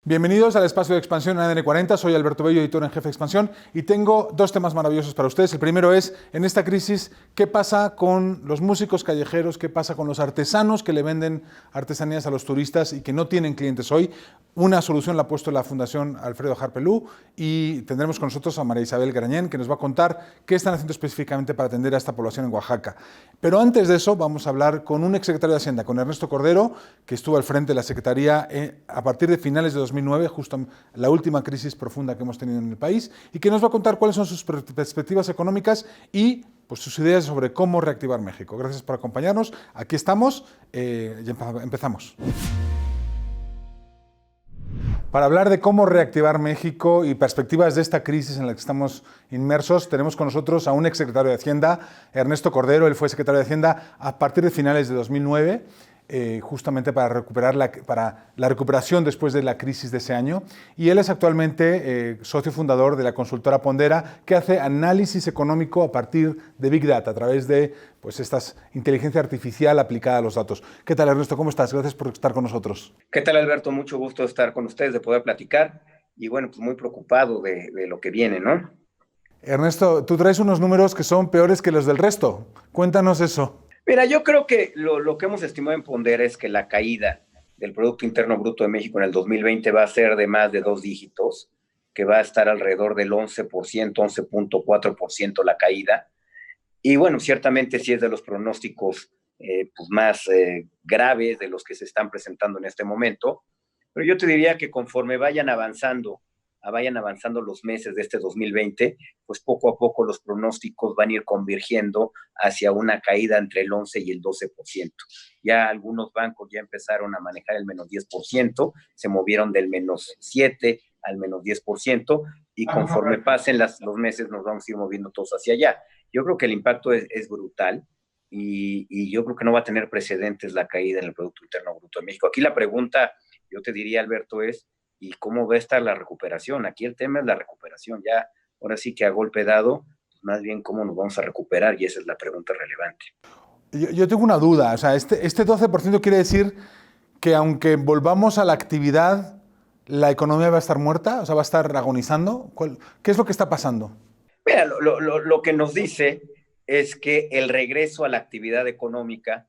Bienvenidos al espacio de expansión en ADN 40. Soy Alberto Bello, editor en jefe de Expansión, y tengo dos temas maravillosos para ustedes. El primero es, en esta crisis, ¿qué pasa con los músicos callejeros? ¿Qué pasa con los artesanos que le venden artesanías a los turistas y que no tienen clientes hoy? Una solución la ha puesto la Fundación Alfredo Harpelú, y tendremos con nosotros a María Isabel Grañén, que nos va a contar qué están haciendo específicamente para atender a esta población en Oaxaca. Pero antes de eso vamos a hablar con un exsecretario de Hacienda, con Ernesto Cordero, que estuvo al frente de la Secretaría a partir de finales de 2009, justo la última crisis profunda que hemos tenido en el país, y que nos va a contar cuáles son sus perspectivas económicas y pues, sus ideas sobre cómo reactivar México. Gracias por acompañarnos. Aquí estamos y empezamos. Para hablar de cómo reactivar México y perspectivas de esta crisis en la que estamos inmersos, tenemos con nosotros a un exsecretario de Hacienda, Ernesto Cordero. Él fue secretario de Hacienda a partir de finales de 2009, justamente para recuperar para la recuperación después de la crisis de ese año. Y él es actualmente socio fundador de la consultora Pondera, que hace análisis económico a partir de Big Data, a través de pues, esta inteligencia artificial aplicada a los datos. ¿Qué tal, Ernesto? ¿Cómo estás? Gracias por estar con nosotros. ¿Qué tal, Alberto? Mucho gusto estar con ustedes, de poder platicar. Y bueno, pues muy preocupado de lo que viene, ¿no? Ernesto, tú traes unos números que son peores que los del resto. Cuéntanos eso. Mira, yo creo que lo que hemos estimado en Pondera es que la caída del Producto Interno Bruto de México en el 2020 va a ser de más de 2 dígitos, que va a estar alrededor del 11%, 11.4% la caída. Y bueno, ciertamente sí es de los pronósticos pues más graves de los que se están presentando en este momento. Pero yo te diría que conforme vayan avanzando los meses de este 2020, pues poco a poco los pronósticos van a ir convergiendo hacia una caída entre el 11 y el 12%. Ya algunos bancos ya empezaron a manejar el menos 10%, se movieron del menos 7 al menos 10%, y conforme pasen los meses nos vamos a ir moviendo todos hacia allá. Yo creo que el impacto es brutal, y yo creo que no va a tener precedentes la caída en el Producto Interno Bruto de México. Aquí la pregunta, yo te diría, Alberto, es ¿y cómo va a estar la recuperación? Aquí el tema es la recuperación, ya ahora sí que a golpe dado, pues más bien cómo nos vamos a recuperar, y esa es la pregunta relevante. Yo tengo una duda, o sea, este 12% quiere decir que aunque volvamos a la actividad, la economía va a estar muerta, o sea, va a estar agonizando. ¿Qué es lo que está pasando? Mira, lo que nos dice es que el regreso a la actividad económica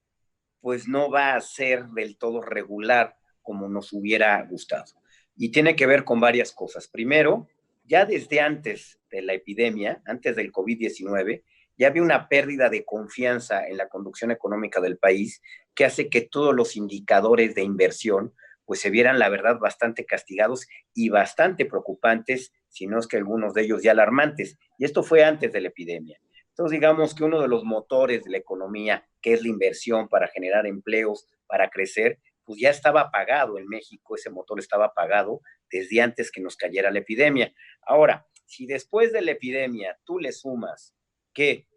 pues no va a ser del todo regular como nos hubiera gustado. Y tiene que ver con varias cosas. Primero, ya desde antes de la epidemia, antes del COVID-19, ya había una pérdida de confianza en la conducción económica del país, que hace que todos los indicadores de inversión pues se vieran, la verdad, bastante castigados y bastante preocupantes, si no es que algunos de ellos ya alarmantes. Y esto fue antes de la epidemia. Entonces, digamos que uno de los motores de la economía, que es la inversión para generar empleos, para crecer, pues ya estaba apagado en México. Ese motor estaba apagado desde antes que nos cayera la epidemia. Ahora, si después de la epidemia tú le sumas que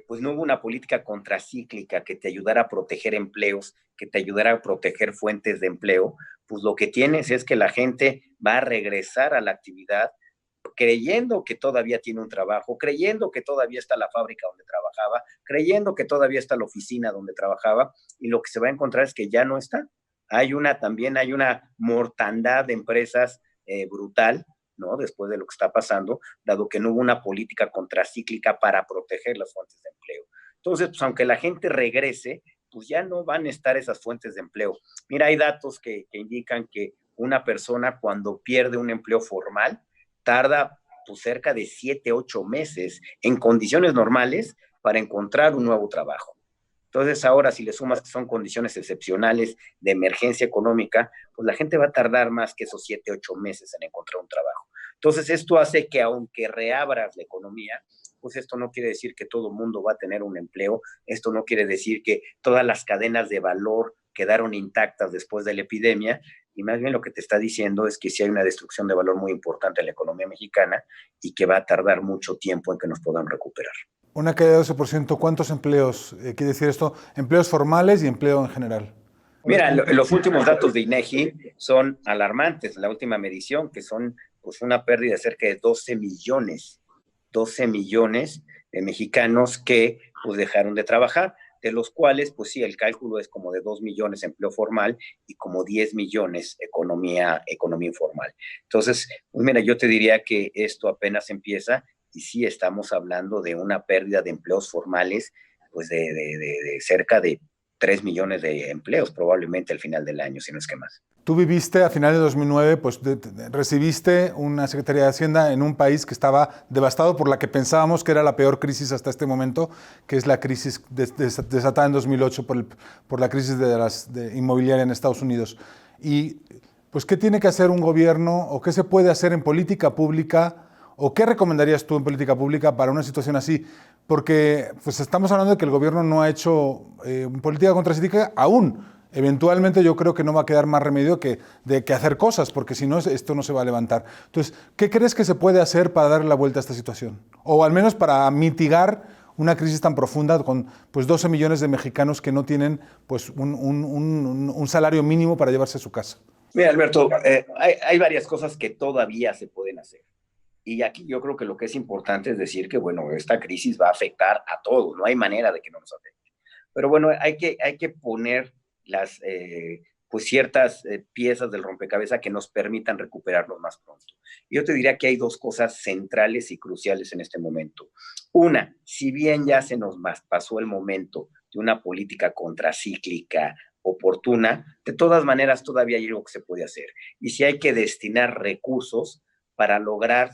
pues no hubo una política contracíclica que te ayudara a proteger empleos, que te ayudara a proteger fuentes de empleo, pues lo que tienes es que la gente va a regresar a la actividad creyendo que todavía tiene un trabajo, creyendo que todavía está la fábrica donde trabajaba, creyendo que todavía está la oficina donde trabajaba, y lo que se va a encontrar es que ya no está. También hay una mortandad de empresas brutal, ¿no? Después de lo que está pasando, dado que no hubo una política contracíclica para proteger las fuentes de empleo. Entonces, pues aunque la gente regrese, pues ya no van a estar esas fuentes de empleo. Mira, hay datos que indican que una persona cuando pierde un empleo formal, tarda pues cerca de 7, 8 meses en condiciones normales para encontrar un nuevo trabajo. Entonces ahora, si le sumas que son condiciones excepcionales de emergencia económica, pues la gente va a tardar más que esos 7, 8 meses en encontrar un trabajo. Entonces esto hace que aunque reabras la economía, pues esto no quiere decir que todo el mundo va a tener un empleo, esto no quiere decir que todas las cadenas de valor quedaron intactas después de la epidemia, y más bien lo que te está diciendo es que sí hay una destrucción de valor muy importante en la economía mexicana, y que va a tardar mucho tiempo en que nos podamos recuperar. Una caída de 12%, ¿cuántos empleos quiere decir esto? Empleos formales y empleo en general. Mira, los últimos datos de INEGI son alarmantes. La última medición, que son pues una pérdida de cerca de 12 millones de mexicanos que pues dejaron de trabajar. de los cuales, pues sí, el cálculo es como de 2 millones empleo formal y como 10 millones economía informal. Entonces, pues mira, yo te diría que esto apenas empieza y sí estamos hablando de una pérdida de empleos formales, pues de cerca de 3 millones de empleos probablemente al final del año, si no es que más. Tú viviste a finales de 2009, pues recibiste una Secretaría de Hacienda en un país que estaba devastado por la que pensábamos que era la peor crisis hasta este momento, que es la crisis desatada en 2008 por la crisis de inmobiliaria en Estados Unidos. Y pues, ¿qué tiene que hacer un gobierno o qué se puede hacer en política pública o qué recomendarías tú en política pública para una situación así? Porque pues estamos hablando de que el gobierno no ha hecho política contracíclica aún. Eventualmente yo creo que no va a quedar más remedio que hacer cosas, porque si no, esto no se va a levantar. Entonces, ¿qué crees que se puede hacer para darle la vuelta a esta situación? O al menos para mitigar una crisis tan profunda con pues 12 millones de mexicanos que no tienen pues un salario mínimo para llevarse a su casa. Mira, Alberto, hay varias cosas que todavía se pueden hacer. Y aquí yo creo que lo que es importante es decir que, bueno, esta crisis va a afectar a todos, no hay manera de que no nos afecte. Pero bueno, hay que poner pues ciertas piezas del rompecabezas que nos permitan recuperarnos más pronto. Yo te diría que hay dos cosas centrales y cruciales en este momento. Una, si bien ya se nos pasó el momento de una política contracíclica oportuna, de todas maneras todavía hay algo que se puede hacer. Y si hay que destinar recursos para lograr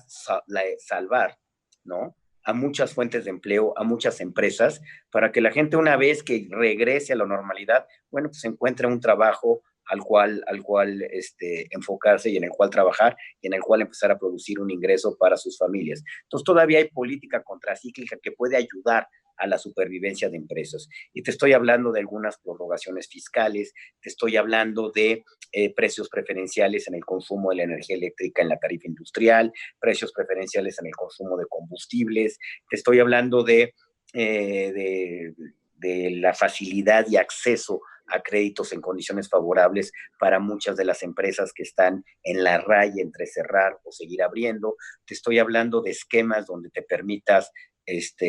salvar, ¿no?, a muchas fuentes de empleo, a muchas empresas, para que la gente una vez que regrese a la normalidad, bueno, pues encuentre un trabajo al cual enfocarse y en el cual trabajar y en el cual empezar a producir un ingreso para sus familias. Entonces todavía hay política contracíclica que puede ayudar a la supervivencia de empresas. Y te estoy hablando de algunas prorrogaciones fiscales, te estoy hablando de precios preferenciales en el consumo de la energía eléctrica en la tarifa industrial, precios preferenciales en el consumo de combustibles, te estoy hablando de la facilidad y acceso a créditos en condiciones favorables para muchas de las empresas que están en la raya entre cerrar o seguir abriendo. Te estoy hablando de esquemas donde te permitas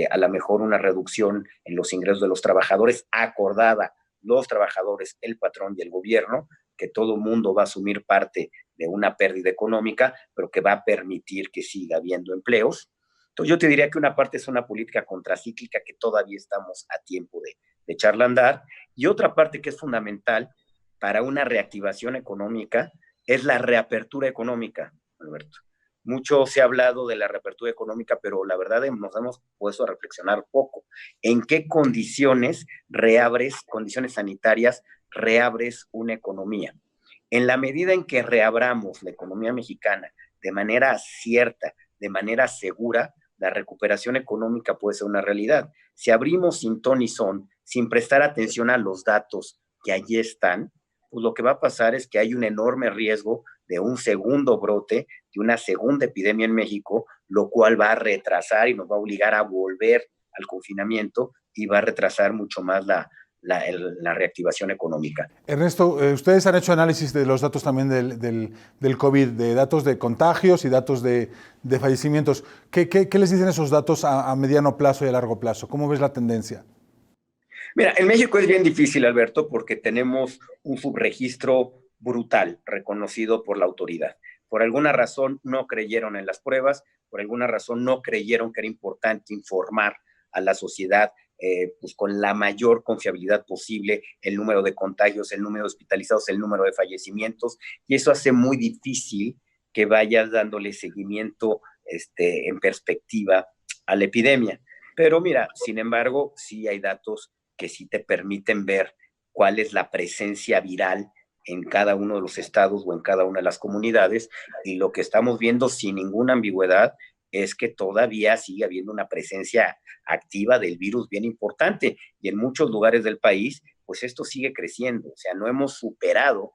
a lo mejor una reducción en los ingresos de los trabajadores acordada, los trabajadores, el patrón y el gobierno, que todo mundo va a asumir parte de una pérdida económica, pero que va a permitir que siga habiendo empleos. Entonces yo te diría que una parte es una política contracíclica que todavía estamos a tiempo de echarla a andar, y otra parte que es fundamental para una reactivación económica es la reapertura económica, Alberto. Mucho se ha hablado de la reapertura económica, pero la verdad nos hemos puesto a reflexionar poco. ¿En qué condiciones reabres, condiciones sanitarias, reabres una economía? En la medida en que reabramos la economía mexicana de manera cierta, de manera segura, la recuperación económica puede ser una realidad. Si abrimos sin ton y son, sin prestar atención a los datos que allí están, pues lo que va a pasar es que hay un enorme riesgo de un segundo brote, de una segunda epidemia en México, lo cual va a retrasar y nos va a obligar a volver al confinamiento y va a retrasar mucho más la reactivación económica. Ernesto, ustedes han hecho análisis de los datos también del COVID, de datos de contagios y datos de fallecimientos. ¿Qué les dicen esos datos a mediano plazo y a largo plazo? ¿Cómo ves la tendencia? Mira, en México es bien difícil, Alberto, porque tenemos un subregistro brutal reconocido por la autoridad. Por alguna razón no creyeron en las pruebas, por alguna razón no creyeron que era importante informar a la sociedad pues con la mayor confiabilidad posible el número de contagios, el número de hospitalizados, el número de fallecimientos, y eso hace muy difícil que vayas dándole seguimiento en perspectiva a la epidemia. Pero mira, sin embargo, sí hay datos que sí te permiten ver cuál es la presencia viral en cada uno de los estados o en cada una de las comunidades, y lo que estamos viendo sin ninguna ambigüedad es que todavía sigue habiendo una presencia activa del virus bien importante, y en muchos lugares del país, pues esto sigue creciendo. O sea, no hemos superado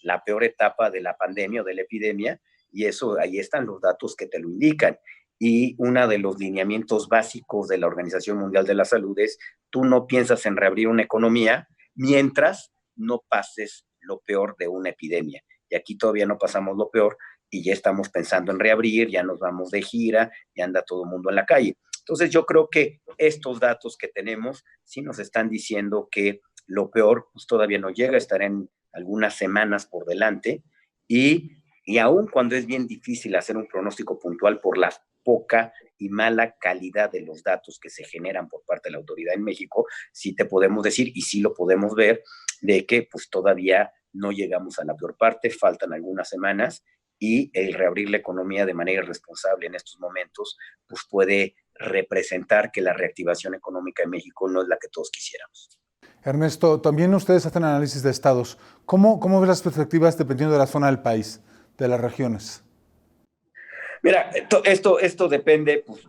la peor etapa de la pandemia o de la epidemia, y eso, ahí están los datos que te lo indican. Y uno de los lineamientos básicos de la Organización Mundial de la Salud es: tú no piensas en reabrir una economía mientras no pases lo peor de una epidemia. Y aquí todavía no pasamos lo peor y ya estamos pensando en reabrir, ya nos vamos de gira, ya anda todo el mundo en la calle. Entonces yo creo que estos datos que tenemos sí nos están diciendo que lo peor pues, todavía no llega, estará en algunas semanas por delante y aun cuando es bien difícil hacer un pronóstico puntual por la poca y mala calidad de los datos que se generan por parte de la autoridad en México, sí te podemos decir y sí lo podemos ver de que pues todavía no llegamos a la peor parte, faltan algunas semanas y el reabrir la economía de manera responsable en estos momentos pues puede representar que la reactivación económica en México no es la que todos quisiéramos. Ernesto, también ustedes hacen análisis de estados. ¿Cómo ves las perspectivas dependiendo de la zona del país, de las regiones? Mira, esto depende, pues,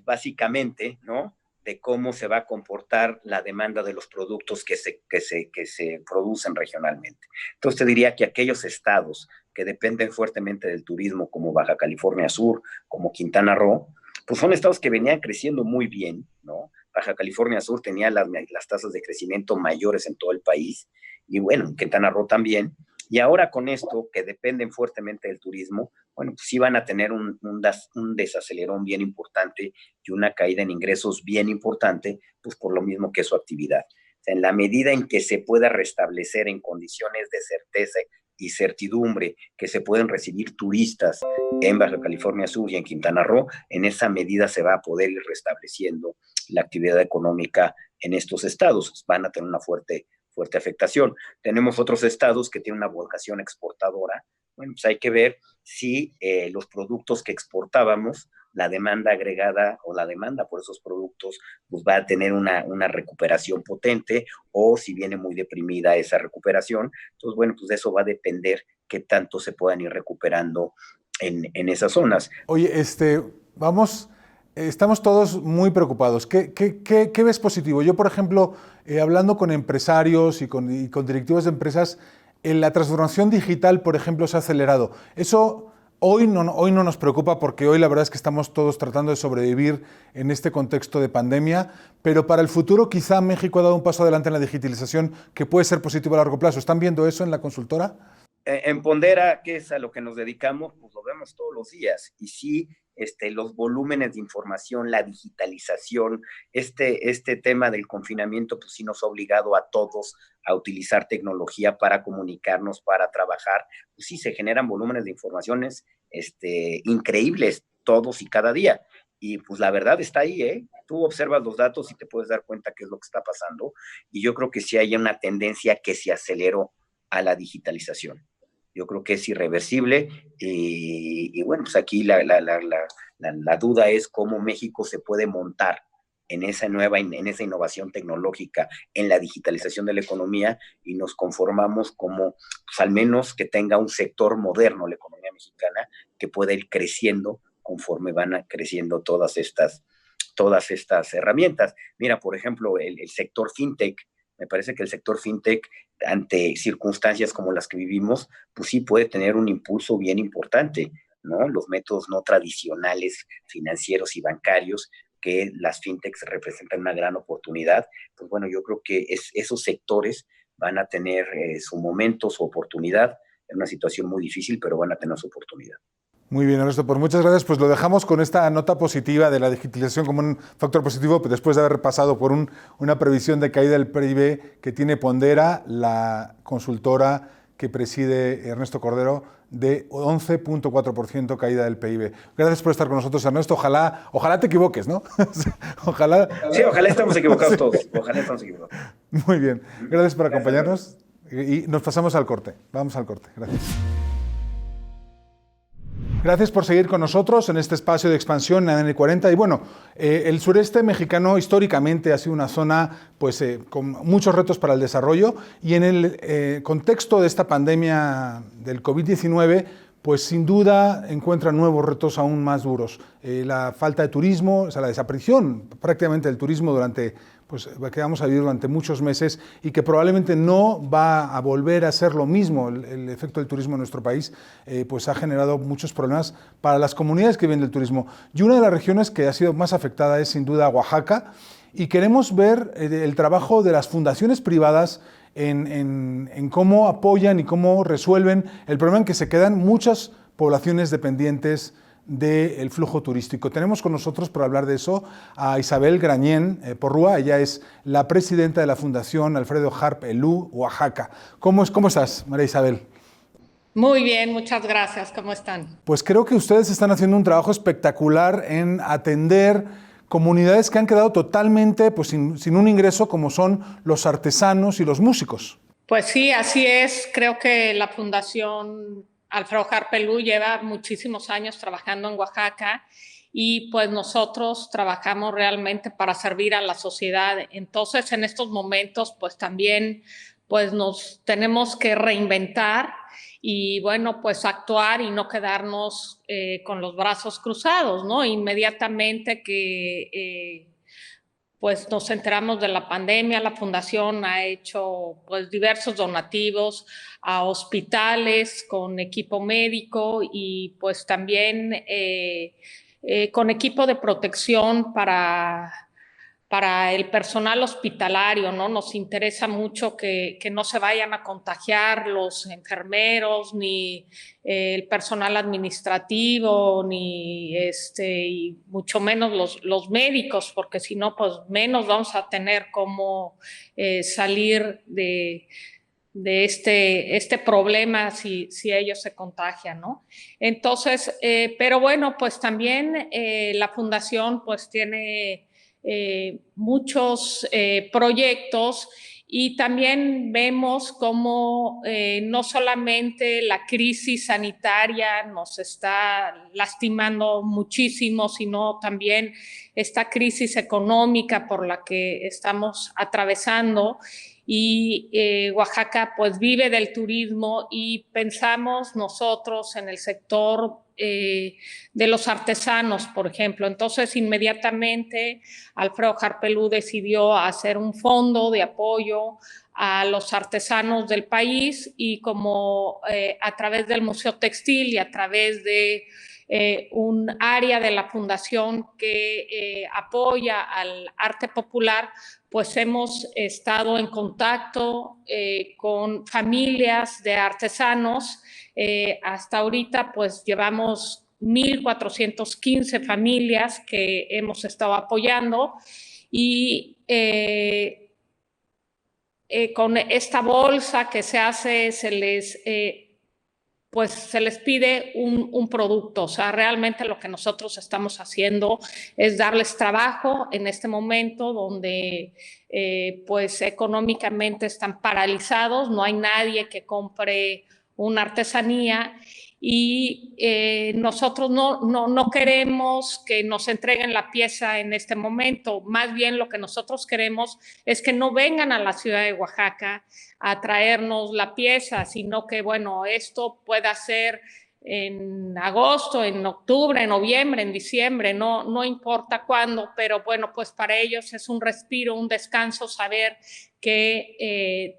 básicamente, ¿no? De cómo se va a comportar la demanda de los productos que se producen regionalmente. Entonces te diría que aquellos estados que dependen fuertemente del turismo, como Baja California Sur, como Quintana Roo, pues son estados que venían creciendo muy bien, ¿no? Baja California Sur tenía las tasas de crecimiento mayores en todo el país, y bueno, Quintana Roo también. Y ahora con esto, que dependen fuertemente del turismo, bueno, pues sí van a tener un desacelerón bien importante y una caída en ingresos bien importante, pues por lo mismo que su actividad. O sea, en la medida en que se pueda restablecer en condiciones de certeza y certidumbre que se pueden recibir turistas en Baja California Sur y en Quintana Roo, en esa medida se va a poder ir restableciendo la actividad económica en estos estados. Van a tener una fuerte afectación. Tenemos otros estados que tienen una vocación exportadora. Bueno, pues hay que ver si los productos que exportábamos, la demanda agregada o la demanda por esos productos, pues va a tener una recuperación potente o si viene muy deprimida esa recuperación. Entonces, bueno, pues de eso va a depender qué tanto se puedan ir recuperando en esas zonas. Oye, estamos todos muy preocupados. ¿Qué ves positivo? Yo, por ejemplo, hablando con empresarios y con directivos de empresas, la transformación digital, por ejemplo, se ha acelerado. Eso hoy no nos preocupa porque hoy la verdad es que estamos todos tratando de sobrevivir en este contexto de pandemia, pero para el futuro quizá México ha dado un paso adelante en la digitalización que puede ser positivo a largo plazo. ¿Están viendo eso en la consultora? En Pondera, que es a lo que nos dedicamos, pues lo vemos todos los días. Y sí, los volúmenes de información, la digitalización, este tema del confinamiento, pues sí nos ha obligado a todos a utilizar tecnología para comunicarnos, para trabajar. Pues sí, se generan volúmenes de informaciones increíbles todos y cada día. Y pues la verdad está ahí, ¿eh? Tú observas los datos y te puedes dar cuenta qué es lo que está pasando. Y yo creo que sí hay una tendencia que se aceleró a la digitalización. Yo creo que es irreversible y bueno, pues aquí la duda es cómo México se puede montar en esa innovación tecnológica, en la digitalización de la economía y nos conformamos como, pues al menos que tenga un sector moderno la economía mexicana que pueda ir creciendo conforme van creciendo todas estas herramientas. Mira, por ejemplo, el sector fintech. Me parece que el sector fintech, ante circunstancias como las que vivimos, pues sí puede tener un impulso bien importante, ¿no? Los métodos no tradicionales financieros y bancarios, que las fintechs representan una gran oportunidad, pues bueno, yo creo que esos sectores van a tener su momento, su oportunidad, en una situación muy difícil, pero van a tener su oportunidad. Muy bien, Ernesto, pues muchas gracias. Pues lo dejamos con esta nota positiva de la digitalización como un factor positivo, después de haber pasado por una previsión de caída del PIB que tiene Pondera, la consultora que preside Ernesto Cordero, de 11.4% caída del PIB. Gracias por estar con nosotros, Ernesto. Ojalá te equivoques, ¿no? ojalá estamos equivocados todos. Ojalá estamos equivocados. Muy bien. Gracias por acompañarnos y nos pasamos al corte. Vamos al corte. Gracias. Gracias por seguir con nosotros en este espacio de expansión en ADN 40. Y bueno, el sureste mexicano históricamente ha sido una zona con muchos retos para el desarrollo y en el contexto de esta pandemia del COVID-19, pues sin duda encuentra nuevos retos aún más duros. La falta de turismo, o sea, la desaparición prácticamente del turismo que vamos a vivir durante muchos meses y que probablemente no va a volver a ser lo mismo. El efecto del turismo en nuestro país pues ha generado muchos problemas para las comunidades que viven del turismo. Y una de las regiones que ha sido más afectada es sin duda Oaxaca, y queremos ver el trabajo de las fundaciones privadas en cómo apoyan y cómo resuelven el problema en que se quedan muchas poblaciones dependientes del flujo turístico. Tenemos con nosotros, para hablar de eso, a Isabel Grañén Porrúa. Ella es la presidenta de la Fundación Alfredo Harp Elú, Oaxaca. ¿Cómo estás, María Isabel? Muy bien, muchas gracias. ¿Cómo están? Pues creo que ustedes están haciendo un trabajo espectacular en atender comunidades que han quedado totalmente sin un ingreso, como son los artesanos y los músicos. Pues sí, así es. Creo que la Fundación Alfredo Harp Elú lleva muchísimos años trabajando en Oaxaca y pues nosotros trabajamos realmente para servir a la sociedad. Entonces, en estos momentos, pues también pues nos tenemos que reinventar y bueno, pues actuar y no quedarnos con los brazos cruzados, ¿no? Inmediatamente que pues nos enteramos de la pandemia, la Fundación ha hecho pues diversos donativos a hospitales con equipo médico y pues también con equipo de protección para el personal hospitalario, ¿no? Nos interesa mucho que no se vayan a contagiar los enfermeros, ni el personal administrativo, ni y mucho menos los médicos, porque si no, pues menos vamos a tener cómo salir de este problema si ellos se contagian, ¿no? Entonces, pero bueno, pues también la Fundación pues tiene muchos proyectos y también vemos cómo no solamente la crisis sanitaria nos está lastimando muchísimo, sino también esta crisis económica por la que estamos atravesando. Y Oaxaca pues vive del turismo y pensamos nosotros en el sector de los artesanos, por ejemplo. Entonces, inmediatamente Alfredo Harp Elú decidió hacer un fondo de apoyo a los artesanos del país y como a través del Museo Textil y a través de un área de la Fundación que apoya al arte popular, pues hemos estado en contacto con familias de artesanos. Hasta ahorita pues llevamos 1,415 familias que hemos estado apoyando y con esta bolsa que se hace se les pide un producto. O sea, realmente lo que nosotros estamos haciendo es darles trabajo en este momento donde pues económicamente están paralizados, no hay nadie que compre una artesanía y nosotros no queremos que nos entreguen la pieza en este momento. Más bien lo que nosotros queremos es que no vengan a la ciudad de Oaxaca a traernos la pieza, sino que, bueno, esto pueda ser en agosto, en octubre, en noviembre, en diciembre, no importa cuándo, pero bueno, pues para ellos es un respiro, un descanso saber que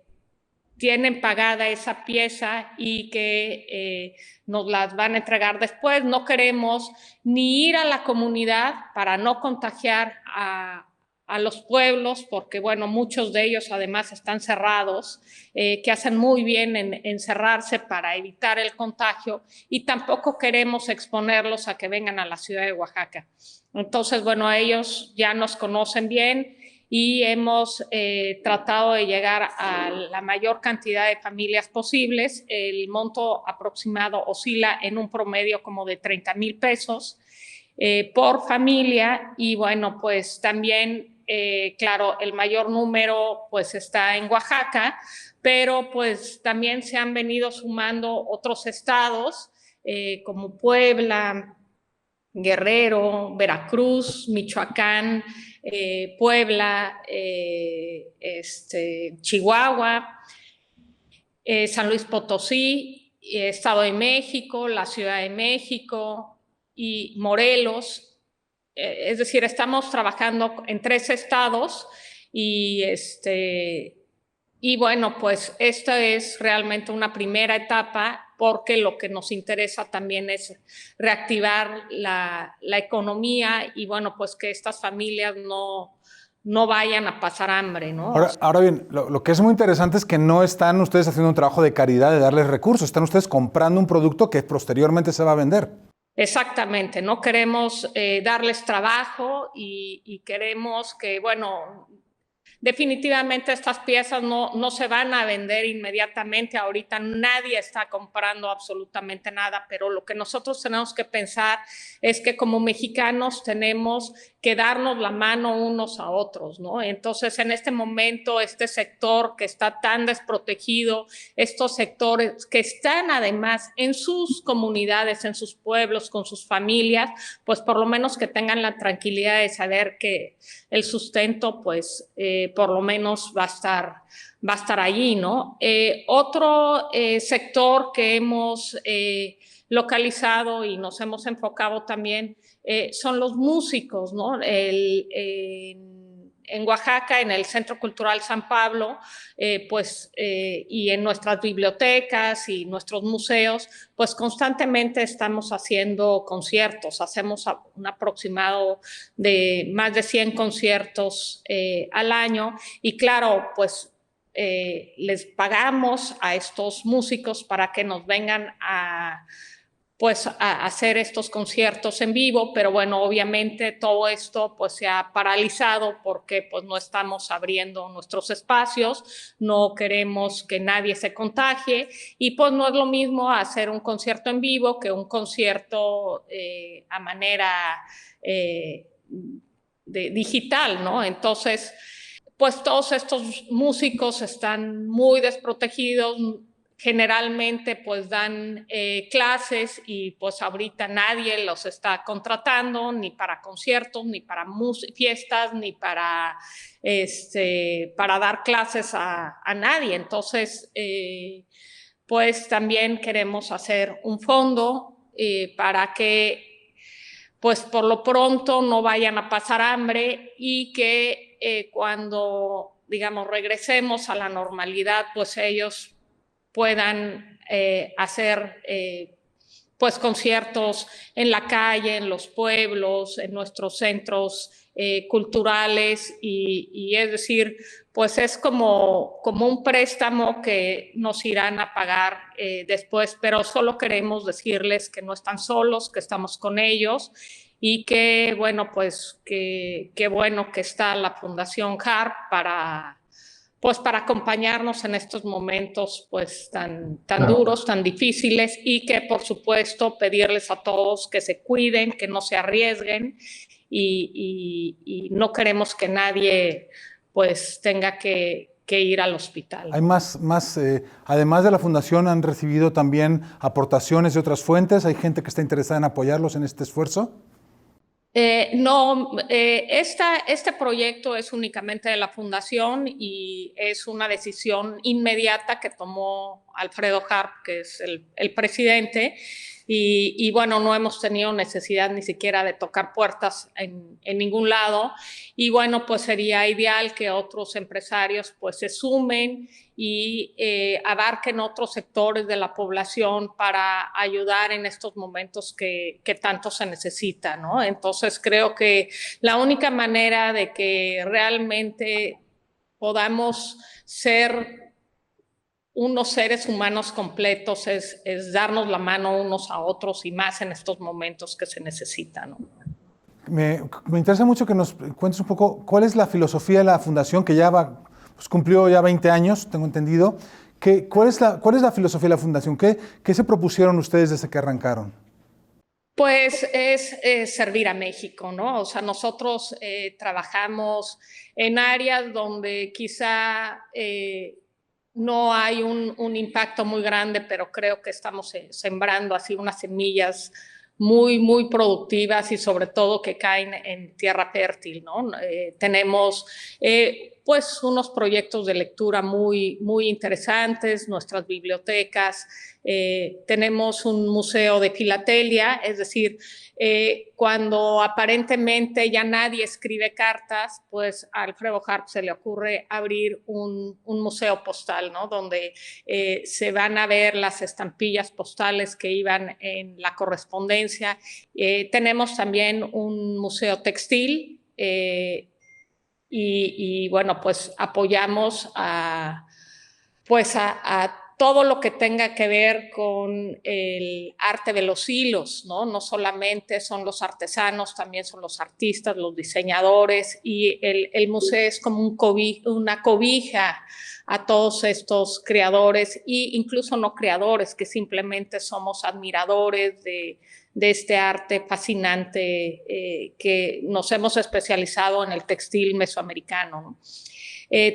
tienen pagada esa pieza y que nos las van a entregar después. No queremos ni ir a la comunidad para no contagiar a los pueblos, porque bueno, muchos de ellos además están cerrados, que hacen muy bien en cerrarse para evitar el contagio, y tampoco queremos exponerlos a que vengan a la ciudad de Oaxaca. Entonces, bueno, ellos ya nos conocen bien y hemos tratado de llegar a la mayor cantidad de familias posibles. El monto aproximado oscila en un promedio como de 30,000 pesos por familia, y bueno, pues también claro, el mayor número pues está en Oaxaca, pero pues también se han venido sumando otros estados como Puebla, Guerrero, Veracruz, Michoacán, Puebla, Chihuahua, San Luis Potosí, Estado de México, la Ciudad de México y Morelos. Es decir, estamos trabajando en 3 estados y bueno, pues esta es realmente una primera etapa, porque lo que nos interesa también es reactivar la economía y bueno, pues que estas familias no vayan a pasar hambre, ¿no? Ahora bien, lo que es muy interesante es que no están ustedes haciendo un trabajo de caridad, de darles recursos, están ustedes comprando un producto que posteriormente se va a vender. Exactamente, no queremos darles trabajo y queremos que, bueno, definitivamente estas piezas no se van a vender inmediatamente. Ahorita nadie está comprando absolutamente nada, pero lo que nosotros tenemos que pensar es que como mexicanos tenemos que darnos la mano unos a otros, ¿no? Entonces, en este momento, este sector que está tan desprotegido, estos sectores que están además en sus comunidades, en sus pueblos, con sus familias, pues por lo menos que tengan la tranquilidad de saber que el sustento, pues, por lo menos va a estar allí, ¿no? Otro sector que hemos localizado y nos hemos enfocado también son los músicos, ¿no? En Oaxaca, en el Centro Cultural San Pablo, y en nuestras bibliotecas y nuestros museos, pues constantemente estamos haciendo conciertos. Hacemos un aproximado de más de 100 conciertos al año y claro, pues les pagamos a estos músicos para que nos vengan pues a hacer estos conciertos en vivo, pero bueno, obviamente todo esto pues se ha paralizado porque pues no estamos abriendo nuestros espacios, no queremos que nadie se contagie y pues no es lo mismo hacer un concierto en vivo que un concierto a manera digital, ¿no? Entonces, pues todos estos músicos están muy desprotegidos, generalmente pues dan clases y pues ahorita nadie los está contratando ni para conciertos, ni para fiestas, ni para dar clases a nadie. Entonces, pues también queremos hacer un fondo para que pues por lo pronto no vayan a pasar hambre y que cuando, digamos, regresemos a la normalidad, pues ellos puedan hacer pues conciertos en la calle, en los pueblos, en nuestros centros culturales y es decir, pues es como un préstamo que nos irán a pagar después, pero solo queremos decirles que no están solos, que estamos con ellos y que bueno, pues que bueno que está la Fundación HARP para acompañarnos en estos momentos pues tan duros, tan difíciles y que por supuesto pedirles a todos que se cuiden, que no se arriesguen y no queremos que nadie pues tenga que ir al hospital. Hay además de la fundación, ¿han recibido también aportaciones de otras fuentes? ¿Hay gente que está interesada en apoyarlos en este esfuerzo? No, este proyecto es únicamente de la fundación y es una decisión inmediata que tomó Alfredo Harp, que es el presidente, y bueno, no hemos tenido necesidad ni siquiera de tocar puertas en ningún lado y bueno, pues sería ideal que otros empresarios pues se sumen y abarquen otros sectores de la población para ayudar en estos momentos que tanto se necesita, ¿no? Entonces creo que la única manera de que realmente podamos ser unos seres humanos completos es darnos la mano unos a otros y más en estos momentos que se necesita, ¿no? Me interesa mucho que nos cuentes un poco cuál es la filosofía de la fundación que ya cumplió ya 20 años, tengo entendido. ¿Cuál es la filosofía de la fundación? ¿Qué se propusieron ustedes desde que arrancaron? Pues es servir a México, ¿no? O sea, nosotros trabajamos en áreas donde quizá no hay un impacto muy grande, pero creo que estamos sembrando así unas semillas muy, muy productivas y sobre todo que caen en tierra fértil, ¿no? Tenemos pues unos proyectos de lectura muy, muy interesantes, nuestras bibliotecas, tenemos un museo de filatelia, es decir, cuando aparentemente ya nadie escribe cartas, pues a Alfredo Harp se le ocurre abrir un museo postal, ¿no? Donde se van a ver las estampillas postales que iban en la correspondencia. Tenemos también un museo textil y bueno, pues apoyamos a todo lo que tenga que ver con el arte de los hilos, ¿no? No solamente son los artesanos, también son los artistas, los diseñadores, y el museo es como una cobija a todos estos creadores e incluso no creadores, que simplemente somos admiradores de este arte fascinante que nos hemos especializado en el textil mesoamericano, ¿no?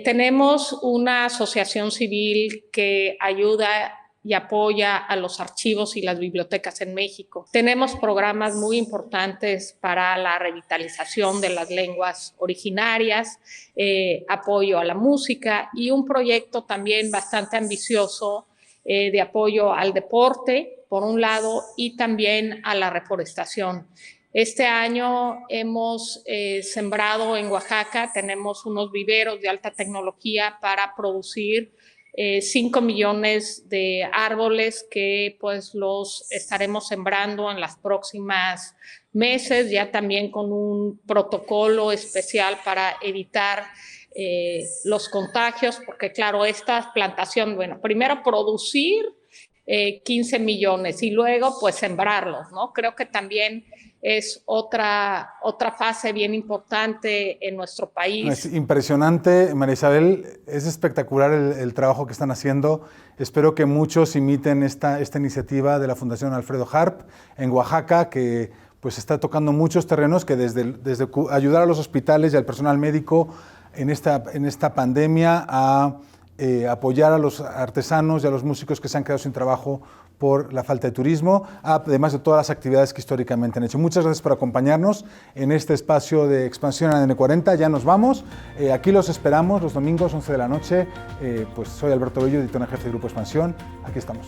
Tenemos una asociación civil que ayuda y apoya a los archivos y las bibliotecas en México. Tenemos programas muy importantes para la revitalización de las lenguas originarias, apoyo a la música y un proyecto también bastante ambicioso de apoyo al deporte, por un lado, y también a la reforestación. Este año hemos sembrado en Oaxaca, tenemos unos viveros de alta tecnología para producir 5 millones de árboles que pues los estaremos sembrando en las próximas meses, ya también con un protocolo especial para evitar los contagios, porque claro, esta plantación, bueno, primero producir 15 millones y luego pues sembrarlos, ¿no? Creo que también es otra fase bien importante en nuestro país. Es impresionante, María Isabel, es espectacular el trabajo que están haciendo. Espero que muchos imiten esta iniciativa de la Fundación Alfredo Harp en Oaxaca, que pues está tocando muchos terrenos, que desde ayudar a los hospitales y al personal médico en esta pandemia a apoyar a los artesanos y a los músicos que se han quedado sin trabajo por la falta de turismo, además de todas las actividades que históricamente han hecho. Muchas gracias por acompañarnos en este espacio de Expansión ADN 40. Ya nos vamos. Aquí los esperamos los domingos, 11 de la noche. Pues soy Alberto Bello, editor en jefe de Grupo Expansión. Aquí estamos.